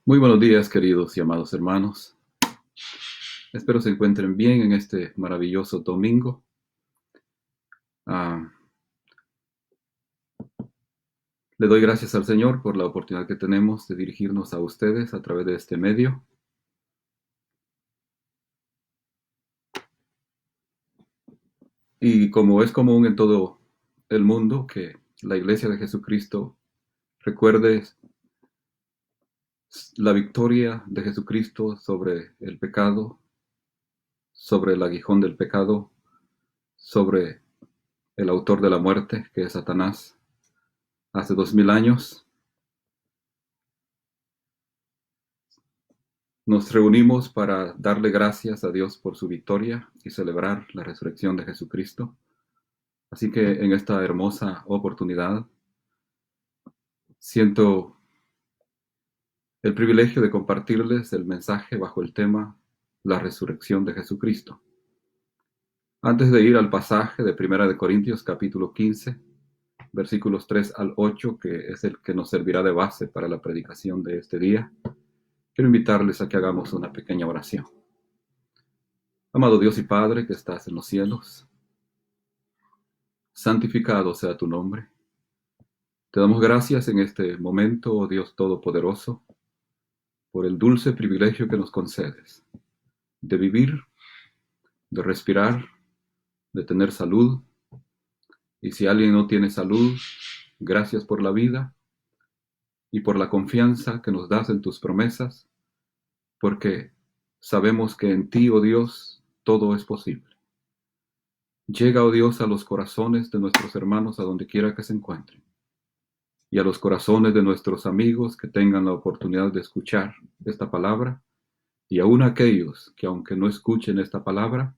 Muy buenos días, queridos y amados hermanos. Espero se encuentren bien en este maravilloso domingo. Ah, Le doy gracias al Señor por la oportunidad que tenemos de dirigirnos a ustedes a través de este medio. Y como es común en todo el mundo que la Iglesia de Jesucristo recuerde la victoria de Jesucristo sobre el pecado, sobre el aguijón del pecado, sobre el autor de la muerte, que es Satanás, hace 2000 años. Nos reunimos para darle gracias a Dios por su victoria y celebrar la resurrección de Jesucristo. Así que en esta hermosa oportunidad siento el privilegio de compartirles el mensaje bajo el tema La resurrección de Jesucristo. Antes de ir al pasaje de 1 de Corintios capítulo 15, versículos 3 al 8, que es el que nos servirá de base para la predicación de este día, quiero invitarles a que hagamos una pequeña oración. Amado Dios y Padre que estás en los cielos, santificado sea tu nombre. Te damos gracias en este momento, oh Dios Todopoderoso, por el dulce privilegio que nos concedes de vivir, de respirar, de tener salud. Y si alguien no tiene salud, gracias por la vida y por la confianza que nos das en tus promesas, porque sabemos que en ti, oh Dios, todo es posible. Llega, oh Dios, a los corazones de nuestros hermanos a donde quiera que se encuentren, y a los corazones de nuestros amigos que tengan la oportunidad de escuchar esta palabra, y aún aquellos que aunque no escuchen esta palabra,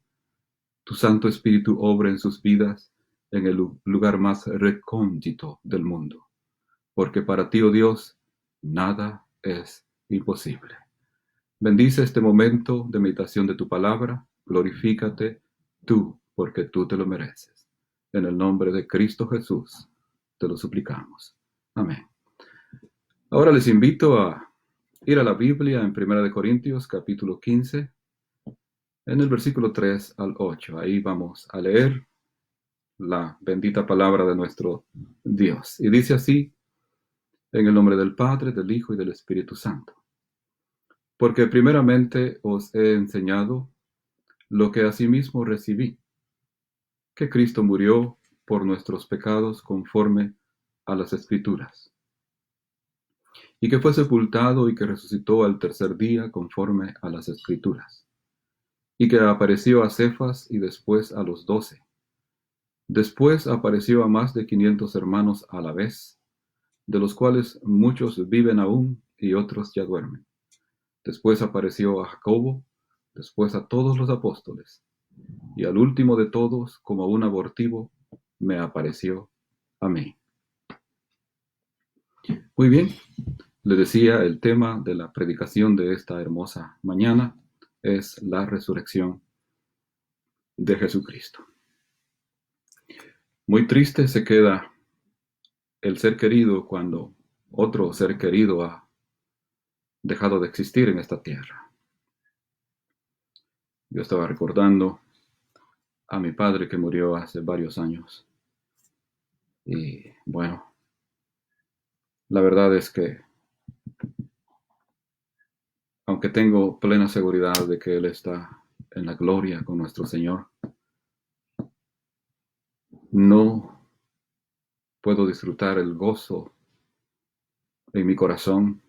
tu Santo Espíritu obra en sus vidas en el lugar más recóndito del mundo, porque para ti, oh Dios, nada es imposible. Bendice este momento de meditación de tu palabra, glorifícate tú, porque tú te lo mereces. En el nombre de Cristo Jesús, te lo suplicamos. Amén. Ahora les invito a ir a la Biblia en 1 de Corintios capítulo 15, en el versículo 3 al 8. Ahí vamos a leer la bendita palabra de nuestro Dios. Y dice así, en el nombre del Padre, del Hijo y del Espíritu Santo. Porque primeramente os he enseñado lo que asimismo recibí, que Cristo murió por nuestros pecados conforme a las Escrituras, y que fue sepultado y que resucitó al tercer día conforme a las Escrituras, y que apareció a Cefas y después a los 12. Después apareció a más de 500 hermanos a la vez, de los cuales muchos viven aún y otros ya duermen. Después apareció a Jacobo, después a todos los apóstoles, y al último de todos, como a un abortivo, me apareció a mí. Muy bien, le decía, el tema de la predicación de esta hermosa mañana es la resurrección de Jesucristo. Muy triste se queda el ser querido cuando otro ser querido ha dejado de existir en esta tierra. Yo estaba recordando a mi padre que murió hace varios años. Y bueno, la verdad es que, aunque tengo plena seguridad de que Él está en la gloria con nuestro Señor, no puedo disfrutar el gozo en mi corazón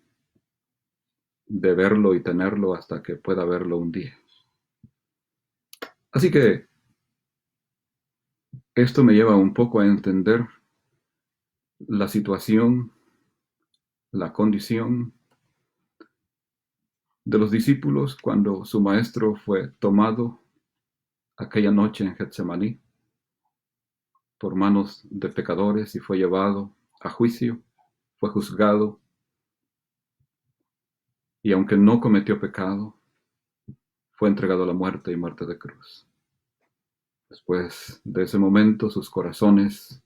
de verlo y tenerlo hasta que pueda verlo un día. Así que esto me lleva un poco a entender la situación, la condición de los discípulos cuando su maestro fue tomado aquella noche en Getsemaní por manos de pecadores y fue llevado a juicio, fue juzgado, y aunque no cometió pecado, fue entregado a la muerte y muerte de cruz. Después de ese momento sus corazones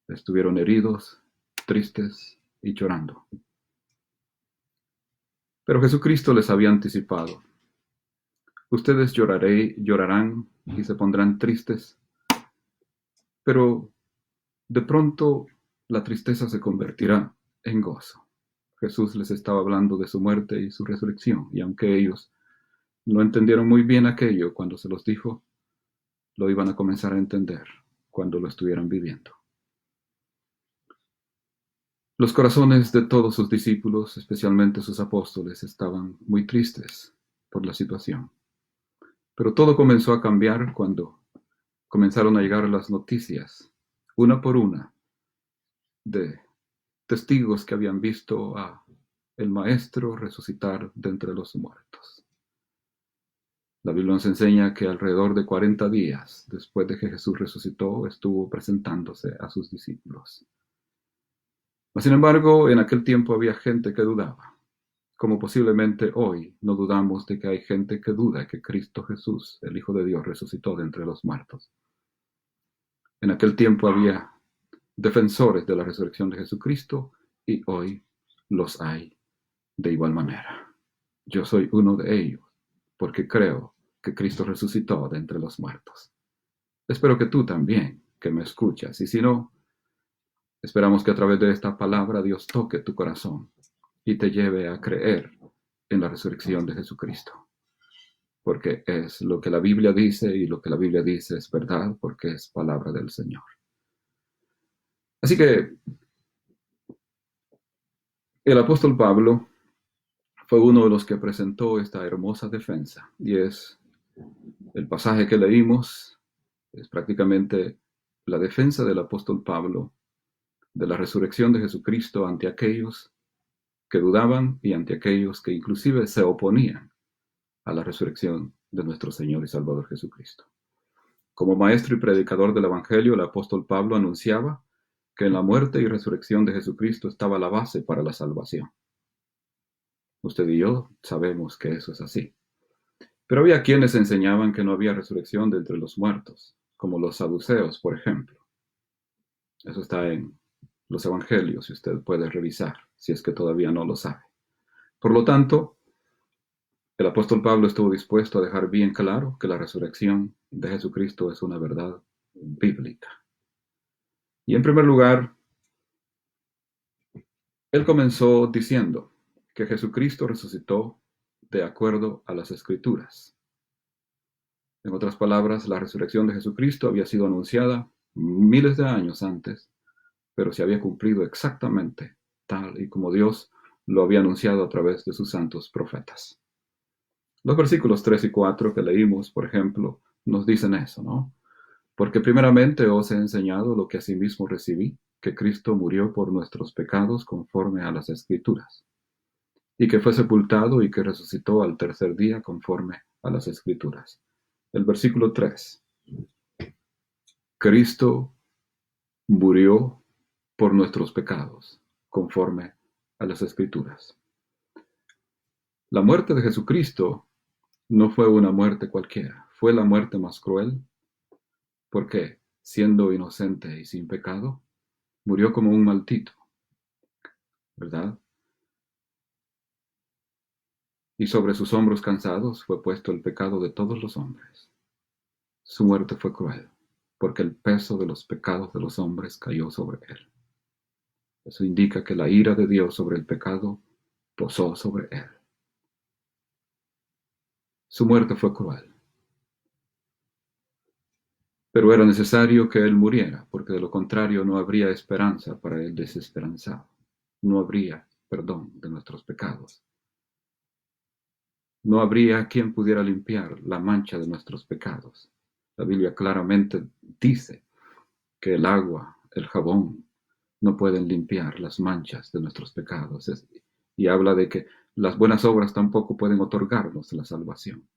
estuvieron heridos, tristes, y llorando. Pero Jesucristo les había anticipado: ustedes llorarán y se pondrán tristes, pero de pronto la tristeza se convertirá en gozo. Jesús les estaba hablando de su muerte y su resurrección, y aunque ellos no entendieron muy bien aquello cuando se los dijo, lo iban a comenzar a entender cuando lo estuvieran viviendo. Los corazones de todos sus discípulos, especialmente sus apóstoles, estaban muy tristes por la situación. Pero todo comenzó a cambiar cuando comenzaron a llegar las noticias, una por una, de testigos que habían visto a el Maestro resucitar de entre los muertos. La Biblia nos enseña que alrededor de 40 días después de que Jesús resucitó, estuvo presentándose a sus discípulos. Sin embargo, en aquel tiempo había gente que dudaba, como posiblemente hoy no dudamos de que hay gente que duda que Cristo Jesús, el Hijo de Dios, resucitó de entre los muertos. En aquel tiempo había defensores de la resurrección de Jesucristo y hoy los hay de igual manera. Yo soy uno de ellos, porque creo que Cristo resucitó de entre los muertos. Espero que tú también, que me escuchas, y si no, esperamos que a través de esta palabra Dios toque tu corazón y te lleve a creer en la resurrección de Jesucristo. Porque es lo que la Biblia dice, y lo que la Biblia dice es verdad, porque es palabra del Señor. Así que el apóstol Pablo fue uno de los que presentó esta hermosa defensa, y es el pasaje que leímos, es prácticamente la defensa del apóstol Pablo de la resurrección de Jesucristo ante aquellos que dudaban y ante aquellos que inclusive se oponían a la resurrección de nuestro Señor y Salvador Jesucristo. Como maestro y predicador del Evangelio, el apóstol Pablo anunciaba que en la muerte y resurrección de Jesucristo estaba la base para la salvación. Usted y yo sabemos que eso es así. Pero había quienes enseñaban que no había resurrección de entre los muertos, como los saduceos, por ejemplo. Eso está en los Evangelios, si usted puede revisar, si es que todavía no lo sabe. Por lo tanto, el apóstol Pablo estuvo dispuesto a dejar bien claro que la resurrección de Jesucristo es una verdad bíblica. Y en primer lugar, él comenzó diciendo que Jesucristo resucitó de acuerdo a las Escrituras. En otras palabras, la resurrección de Jesucristo había sido anunciada miles de años antes, pero se había cumplido exactamente tal y como Dios lo había anunciado a través de sus santos profetas. Los versículos 3 y 4 que leímos, por ejemplo, nos dicen eso, ¿no? Porque primeramente os he enseñado lo que asimismo recibí, que Cristo murió por nuestros pecados conforme a las Escrituras, y que fue sepultado y que resucitó al tercer día conforme a las Escrituras. El versículo 3. Cristo murió por nuestros pecados, conforme a las Escrituras. La muerte de Jesucristo no fue una muerte cualquiera, fue la muerte más cruel, porque, siendo inocente y sin pecado, murió como un maldito, ¿verdad? Y sobre sus hombros cansados fue puesto el pecado de todos los hombres. Su muerte fue cruel, porque el peso de los pecados de los hombres cayó sobre él. Eso indica que la ira de Dios sobre el pecado posó sobre él. Su muerte fue cruel. Pero era necesario que él muriera, porque de lo contrario no habría esperanza para el desesperanzado. No habría perdón de nuestros pecados. No habría quien pudiera limpiar la mancha de nuestros pecados. La Biblia claramente dice que el agua, el jabón, no pueden limpiar las manchas de nuestros pecados. Y habla de que las buenas obras tampoco pueden otorgarnos la salvación.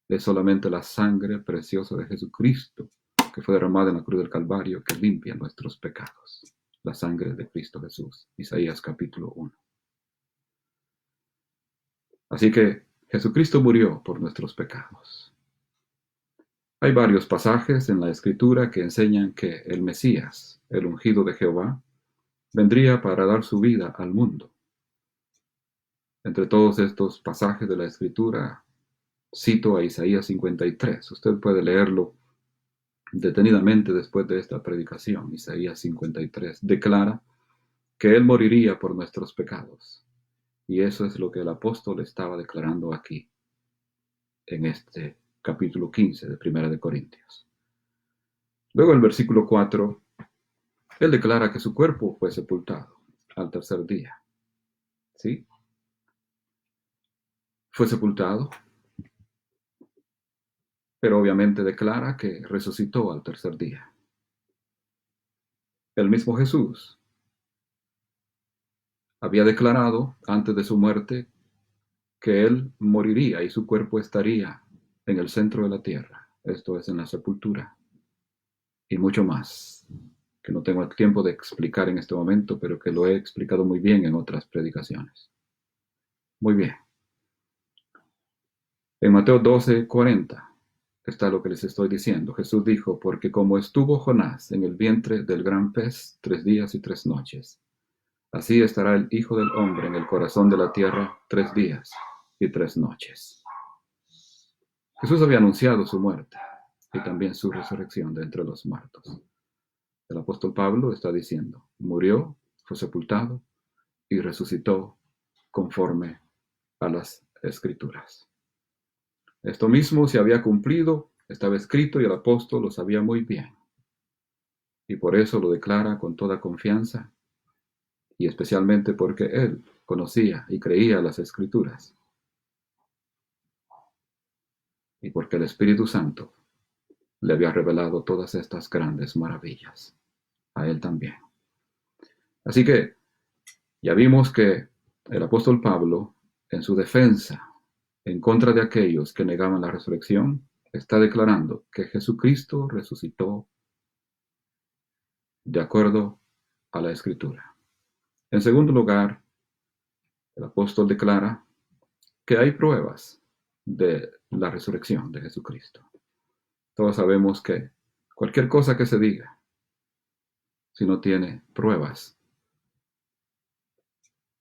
Es solamente la sangre preciosa de Jesucristo, que fue derramada en la cruz del Calvario, que limpia nuestros pecados. La sangre de Cristo Jesús. Isaías capítulo 1. Así que Jesucristo murió por nuestros pecados. Hay varios pasajes en la Escritura que enseñan que el Mesías, el ungido de Jehová, vendría para dar su vida al mundo. Entre todos estos pasajes de la Escritura, cito a Isaías 53. Usted puede leerlo detenidamente después de esta predicación. Isaías 53 declara que Él moriría por nuestros pecados. Y eso es lo que el apóstol estaba declarando aquí, en este capítulo 15 de Primera de Corintios. Luego el versículo 4, Él declara que su cuerpo fue sepultado al tercer día. ¿Sí? Fue sepultado, pero obviamente declara que resucitó al tercer día. El mismo Jesús había declarado antes de su muerte que Él moriría y su cuerpo estaría en el centro de la tierra, esto es, en la sepultura, y mucho más, que no tengo tiempo de explicar en este momento, pero que lo he explicado muy bien en otras predicaciones. Muy bien. En Mateo 12:40 está lo que les estoy diciendo. Jesús dijo, porque como estuvo Jonás en el vientre del gran pez 3 días y 3 noches, así estará el Hijo del Hombre en el corazón de la tierra 3 días y 3 noches. Jesús había anunciado su muerte y también su resurrección de entre los muertos. El apóstol Pablo está diciendo, murió, fue sepultado y resucitó conforme a las Escrituras. Esto mismo se había cumplido, estaba escrito y el apóstol lo sabía muy bien. Y por eso lo declara con toda confianza, y especialmente porque él conocía y creía las Escrituras. Y porque el Espíritu Santo le había revelado todas estas grandes maravillas. A él también. Así que ya vimos que el apóstol Pablo, en su defensa en contra de aquellos que negaban la resurrección, está declarando que Jesucristo resucitó de acuerdo a la Escritura. En segundo lugar, el apóstol declara que hay pruebas de la resurrección de Jesucristo. Todos sabemos que cualquier cosa que se diga, si no tiene pruebas,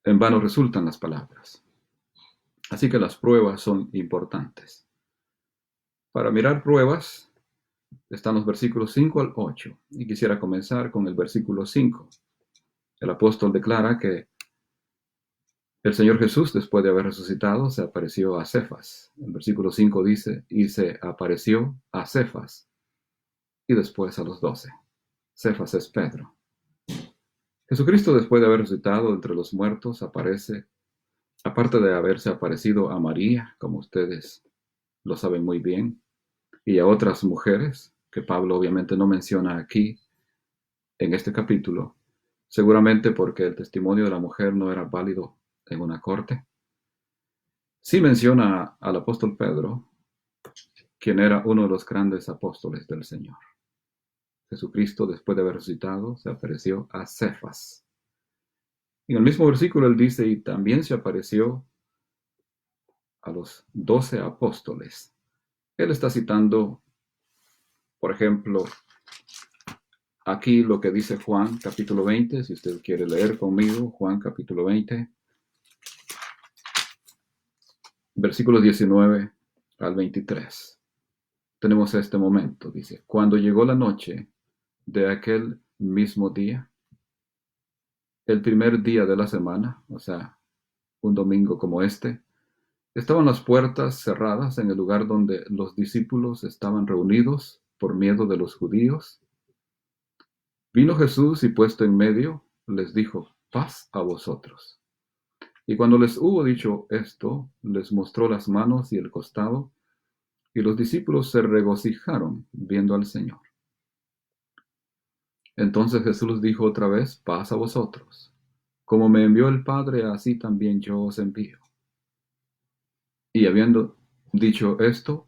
en vano resultan las palabras. Así que las pruebas son importantes. Para mirar pruebas están los versículos 5 al 8, y quisiera comenzar con el versículo 5. El apóstol declara que el Señor Jesús, después de haber resucitado, se apareció a Cefas. El versículo 5 dice, y se apareció a Cefas, y después a los 12. Cefas es Pedro. Jesucristo, después de haber resucitado entre los muertos, aparece, aparte de haberse aparecido a María, como ustedes lo saben muy bien, y a otras mujeres, que Pablo obviamente no menciona aquí en este capítulo, seguramente porque el testimonio de la mujer no era válido en una corte. Sí menciona al apóstol Pedro, quien era uno de los grandes apóstoles del Señor. Jesucristo, después de haber resucitado, se apareció a Cefas. En el mismo versículo él dice, y también se apareció a los 12 apóstoles. Él está citando, por ejemplo, aquí lo que dice Juan capítulo 20, si usted quiere leer conmigo, Juan capítulo 20, versículos 19 al 23. Tenemos este momento, dice, cuando llegó la noche de aquel mismo día, el primer día de la semana, o sea, un domingo como este, estaban las puertas cerradas en el lugar donde los discípulos estaban reunidos por miedo de los judíos. Vino Jesús y puesto en medio, les dijo, paz a vosotros. Y cuando les hubo dicho esto, les mostró las manos y el costado, y los discípulos se regocijaron viendo al Señor. Entonces Jesús dijo otra vez, paz a vosotros. Como me envió el Padre, así también yo os envío. Y habiendo dicho esto,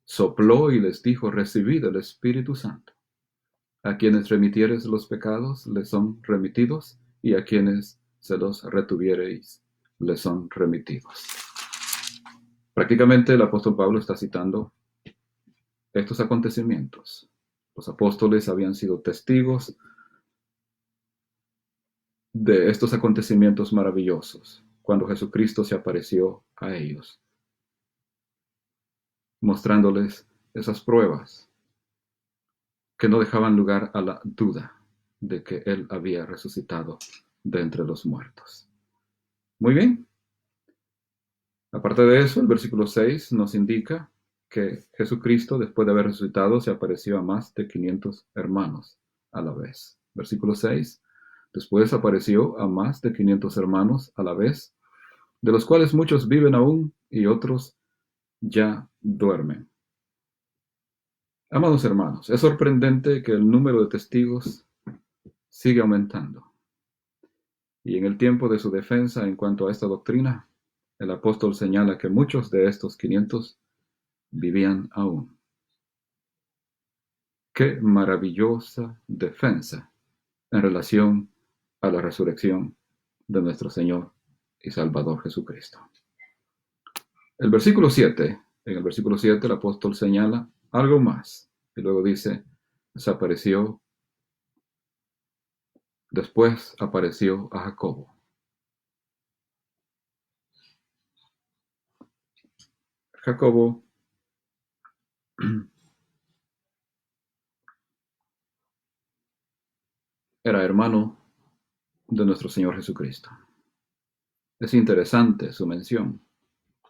sopló y les dijo, recibid el Espíritu Santo. A quienes remitiereis los pecados, les son remitidos, y a quienes se los retuviereis, les son remitidos. Prácticamente el apóstol Pablo está citando estos acontecimientos. Los apóstoles habían sido testigos de estos acontecimientos maravillosos, cuando Jesucristo se apareció a ellos, mostrándoles esas pruebas que no dejaban lugar a la duda de que Él había resucitado de entre los muertos. Muy bien. Aparte de eso, el versículo 6 nos indica que Jesucristo, después de haber resucitado, se apareció a más de 500 hermanos a la vez. Versículo 6. Después apareció a más de 500 hermanos a la vez, de los cuales muchos viven aún y otros ya duermen. Amados hermanos, es sorprendente que el número de testigos sigue aumentando. Y en el tiempo de su defensa en cuanto a esta doctrina, el apóstol señala que muchos de estos 500 vivían aún. Qué maravillosa defensa en relación a la resurrección de nuestro Señor y Salvador Jesucristo. En el versículo 7 el apóstol señala algo más. Y luego dice, después apareció a Jacobo. Jacobo era hermano de nuestro Señor Jesucristo. Es interesante su mención,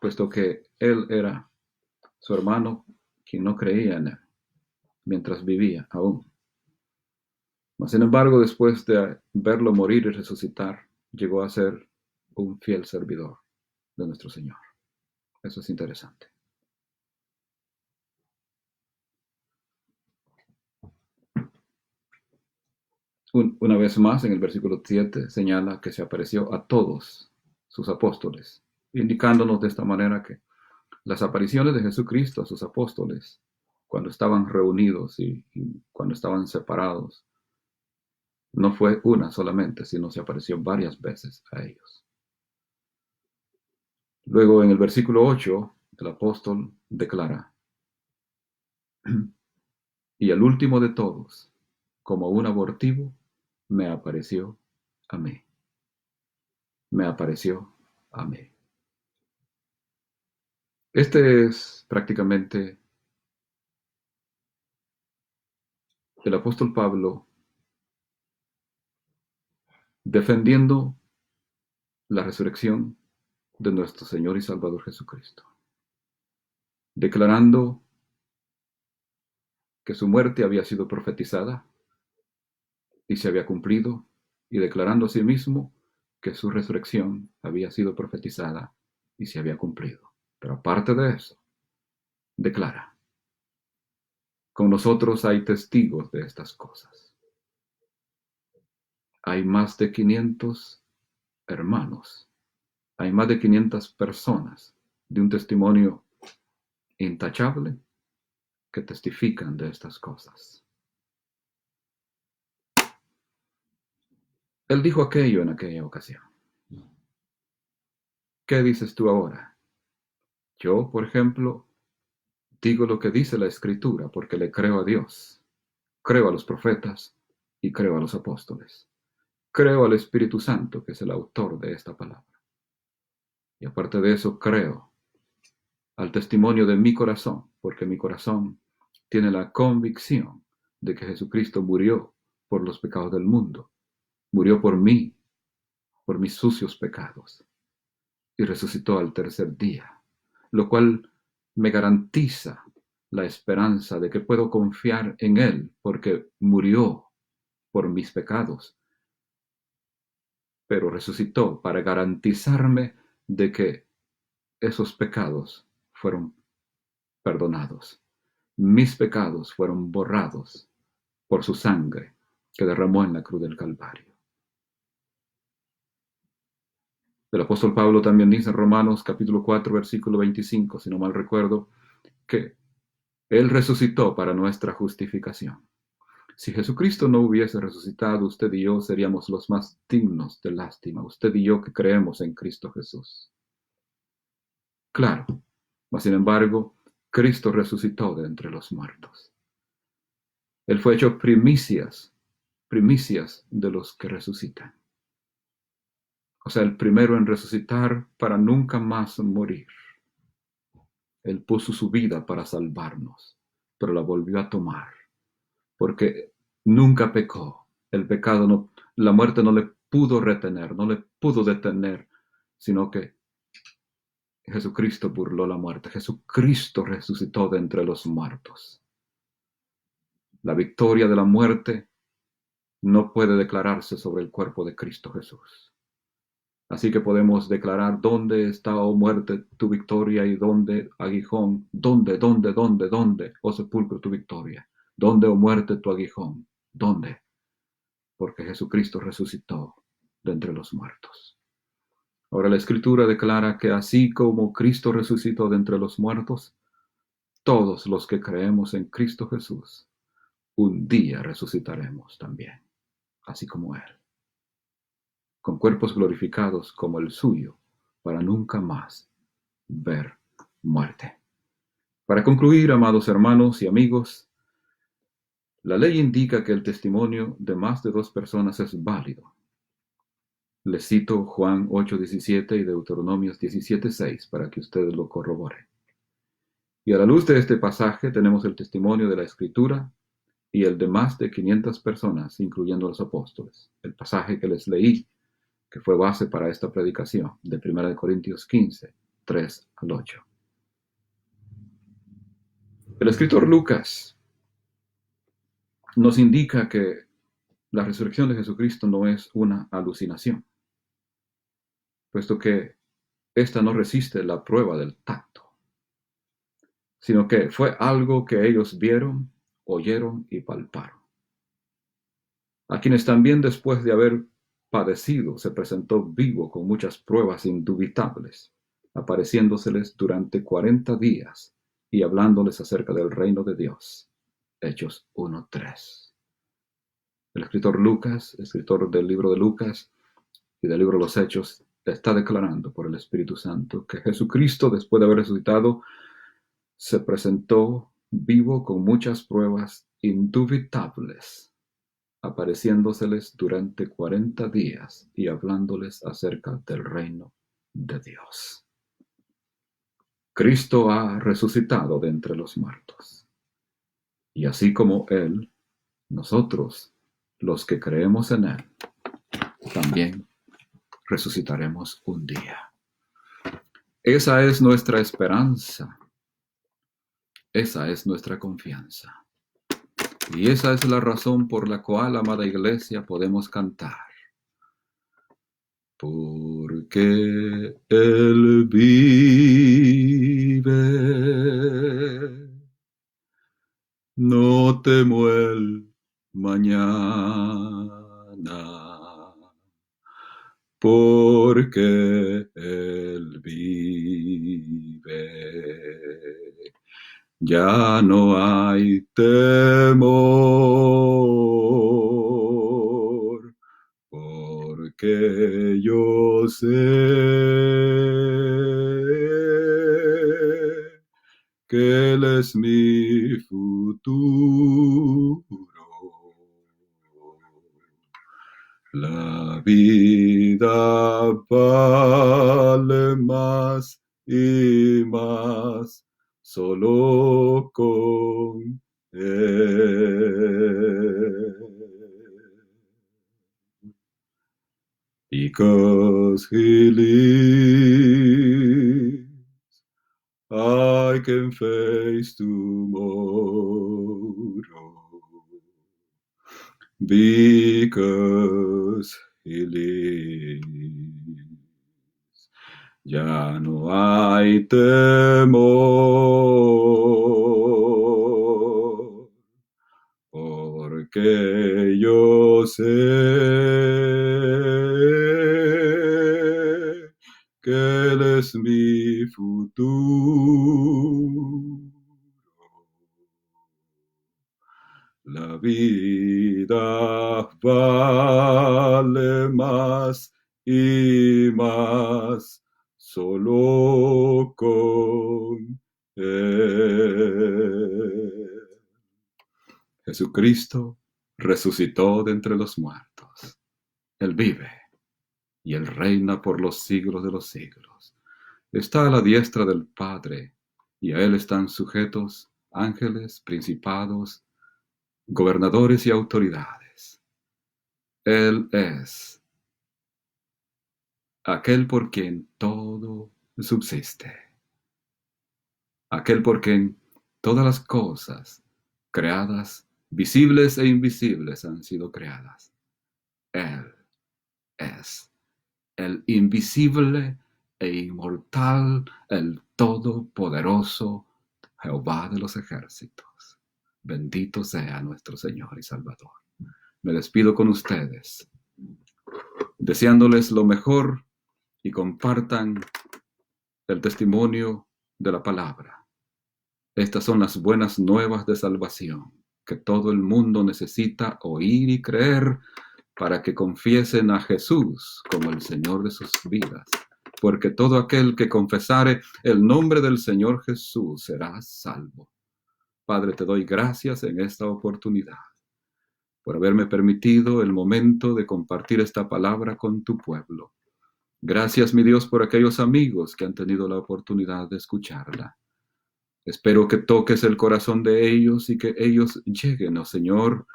puesto que él era su hermano quien no creía en él, mientras vivía aún. Mas, sin embargo, después de verlo morir y resucitar, llegó a ser un fiel servidor de nuestro Señor. Eso es interesante. Una vez más, en el versículo 7, señala que se apareció a todos sus apóstoles, indicándonos de esta manera que las apariciones de Jesucristo a sus apóstoles, cuando estaban reunidos y cuando estaban separados, no fue una solamente, sino se apareció varias veces a ellos. Luego, en el versículo 8, el apóstol declara, y el último de todos, como un abortivo, me apareció a mí. Me apareció a mí. Este es prácticamente el apóstol Pablo defendiendo la resurrección de nuestro Señor y Salvador Jesucristo, declarando que su muerte había sido profetizada y se había cumplido, y declarando asimismo que su resurrección había sido profetizada y se había cumplido. Pero aparte de eso, declara, con nosotros hay testigos de estas cosas. Hay más de 500 hermanos, hay más de 500 personas de un testimonio intachable que testifican de estas cosas. Él dijo aquello en aquella ocasión. ¿Qué dices tú ahora? Yo, por ejemplo, digo lo que dice la Escritura porque le creo a Dios, creo a los profetas y creo a los apóstoles. Creo al Espíritu Santo, que es el autor de esta palabra. Y aparte de eso, creo al testimonio de mi corazón, porque mi corazón tiene la convicción de que Jesucristo murió por los pecados del mundo, murió por mí, por mis sucios pecados, y resucitó al tercer día, lo cual me garantiza la esperanza de que puedo confiar en Él, porque murió por mis pecados, pero resucitó para garantizarme de que esos pecados fueron perdonados. Mis pecados fueron borrados por su sangre que derramó en la cruz del Calvario. El apóstol Pablo también dice en Romanos capítulo 4, versículo 25, si no mal recuerdo, que Él resucitó para nuestra justificación. Si Jesucristo no hubiese resucitado, usted y yo seríamos los más dignos de lástima, usted y yo que creemos en Cristo Jesús. Claro, mas sin embargo, Cristo resucitó de entre los muertos. Él fue hecho primicias de los que resucitan. O sea, el primero en resucitar para nunca más morir. Él puso su vida para salvarnos, pero la volvió a tomar, porque nunca pecó. El pecado no, la muerte no le pudo retener, no le pudo detener, sino que Jesucristo burló la muerte. Jesucristo resucitó de entre los muertos. La victoria de la muerte no puede declararse sobre el cuerpo de Cristo Jesús. Así que podemos declarar: ¿dónde está, oh muerte, tu victoria? Y ¿dónde, aguijón? ¿Dónde, oh sepulcro, tu victoria? ¿Dónde, oh muerte, tu aguijón? ¿Dónde? Porque Jesucristo resucitó de entre los muertos. Ahora la Escritura declara que así como Cristo resucitó de entre los muertos, todos los que creemos en Cristo Jesús, un día resucitaremos también, así como Él, con cuerpos glorificados como el suyo, para nunca más ver muerte. Para concluir, amados hermanos y amigos, la ley indica que el testimonio de más de dos personas es válido. Les cito Juan 8:17 y Deuteronomios 17:6 para que ustedes lo corroboren. Y a la luz de este pasaje tenemos el testimonio de la Escritura y el de más de 500 personas, incluyendo los apóstoles. El pasaje que les leí, que fue base para esta predicación, de 1 Corintios 15, 3 al 8. El escritor Lucas nos indica que la resurrección de Jesucristo no es una alucinación, puesto que ésta no resiste la prueba del tacto, sino que fue algo que ellos vieron, oyeron y palparon. A quienes también, después de haber padecido, se presentó vivo con muchas pruebas indubitables, apareciéndoseles durante 40 días y hablándoles acerca del reino de Dios. Hechos 1:3. El escritor Lucas, escritor del libro de Lucas y del libro de los Hechos, está declarando por el Espíritu Santo que Jesucristo, después de haber resucitado, se presentó vivo con muchas pruebas indubitables, apareciéndoseles durante 40 días y hablándoles acerca del reino de Dios. Cristo ha resucitado de entre los muertos. Y así como Él, nosotros, los que creemos en Él, también resucitaremos un día. Esa es nuestra esperanza. Esa es nuestra confianza. Y esa es la razón por la cual, amada iglesia, podemos cantar: porque Él vive, no temo el mañana, porque Él vive. Ya no hay temor, porque yo sé que Él es mi futuro. La vida vale más y más solo con Él. Because He lives, I can face tomorrow. Because He lives, ya no hay temor, porque yo sé que Él es mi futuro. La vida vale más y más solo con Él. Jesucristo resucitó de entre los muertos. Él vive. y Él reina por los siglos de los siglos. Está a la diestra del Padre, y a Él están sujetos ángeles, principados, gobernadores y autoridades. Él es aquel por quien todo subsiste, aquel por quien todas las cosas creadas, visibles e invisibles, han sido creadas. Él es el invisible e inmortal, el todopoderoso Jehová de los ejércitos. Bendito sea nuestro Señor y Salvador. Me despido con ustedes, deseándoles lo mejor, y compartan el testimonio de la palabra. Estas son las buenas nuevas de salvación que todo el mundo necesita oír y creer para que confiesen a Jesús como el Señor de sus vidas. Porque todo aquel que confesare el nombre del Señor Jesús será salvo. Padre, te doy gracias en esta oportunidad por haberme permitido el momento de compartir esta palabra con tu pueblo. Gracias, mi Dios, por aquellos amigos que han tenido la oportunidad de escucharla. Espero que toques el corazón de ellos y que ellos lleguen, oh Señor,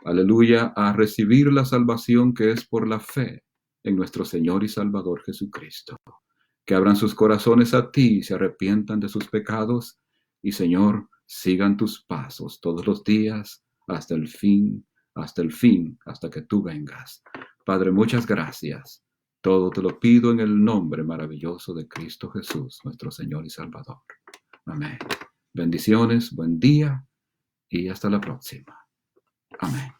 aleluya, a recibir la salvación que es por la fe en nuestro Señor y Salvador Jesucristo. Que abran sus corazones a ti y se arrepientan de sus pecados y, Señor, sigan tus pasos todos los días hasta el fin, hasta que tú vengas. Padre, muchas gracias. Todo te lo pido en el nombre maravilloso de Cristo Jesús, nuestro Señor y Salvador. Amén. Bendiciones, buen día y hasta la próxima. Amén.